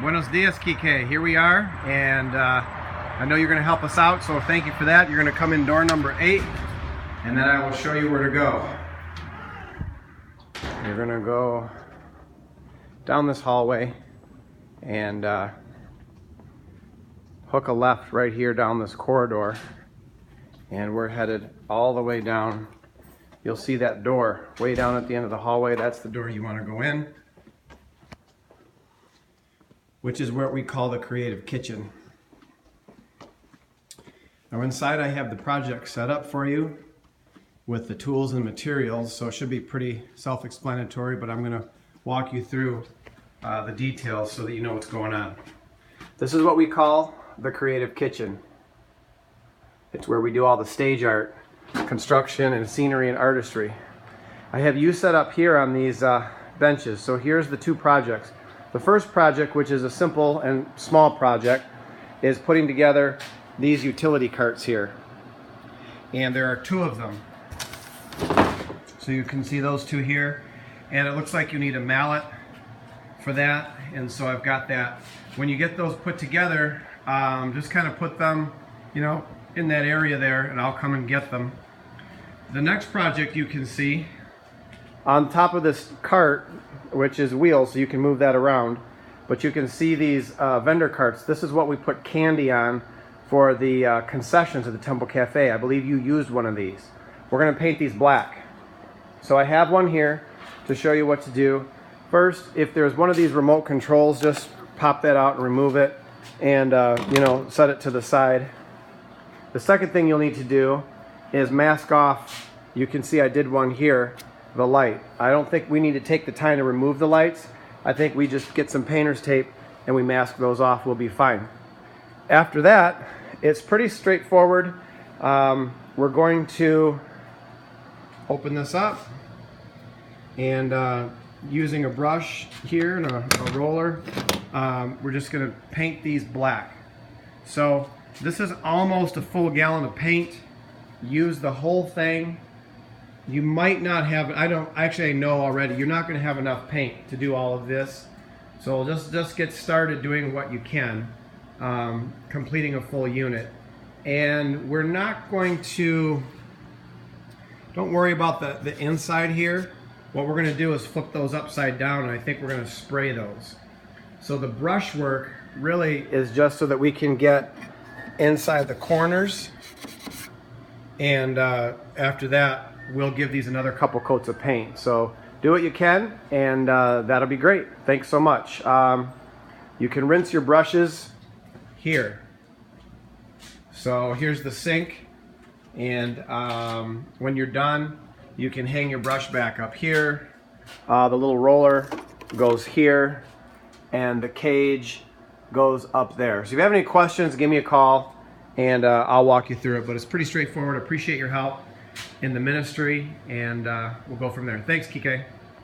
Buenos dias, Kike. Here we are, and I know you're going to help us out, so thank you for that. You're going to come in door number 8, and then I will show you where to go. You're going to go down this hallway and hook a left right here down this corridor, and we're headed all the way down. You'll see that door way down at the end of the hallway. That's the door you want to go in, which is what we call the creative kitchen. Now inside I have the project set up for you with the tools and materials, so it should be pretty self-explanatory, but I'm going to walk you through the details so that you know what's going on. This is what we call the creative kitchen. It's where we do all the stage art, construction, and scenery and artistry. I have you set up here on these benches. So here's the 2 projects. The first project, which is a simple and small project, is putting together these utility carts here. And there are 2 of them. So you can see those 2 here. And it looks like you need a mallet for that. And so I've got that. When you get those put together, just kind of put them, in that area there, and I'll come and get them. The next project you can see on top of this cart, which is wheels, so you can move that around, but you can see these vendor carts. This is what we put candy on for the concessions at the Temple Cafe. I believe you used one of these. We're going to paint these black. So I have one here to show you what to do. First, if there's one of these remote controls, just pop that out and remove it, and set it to the side. The second thing you'll need to do is mask off. You can see I did one here, the light. I don't think we need to take the time to remove the lights. I think we just get some painter's tape and we mask those off. We'll be fine. After that, it's pretty straightforward. We're going to open this up, and using a brush here and a roller, we're just going to paint these black. So this is almost a full gallon of paint. Use the whole thing. You might not have, I know already, you're not going to have enough paint to do all of this. So just get started doing what you can, completing a full unit. And we're not going to, don't worry about the inside here. What we're going to do is flip those upside down, and I think we're going to spray those. So the brush work really is just so that we can get inside the corners, and after that we'll give these another couple coats of paint. So do what you can, and that'll be great. Thanks so much. You can rinse your brushes here. So here's the sink, and when you're done, you can hang your brush back up here. The little roller goes here, and the cage goes up there. So if you have any questions, give me a call, and I'll walk you through it. But it's pretty straightforward. Appreciate your help in the ministry, and we'll go from there. Thanks, Kike.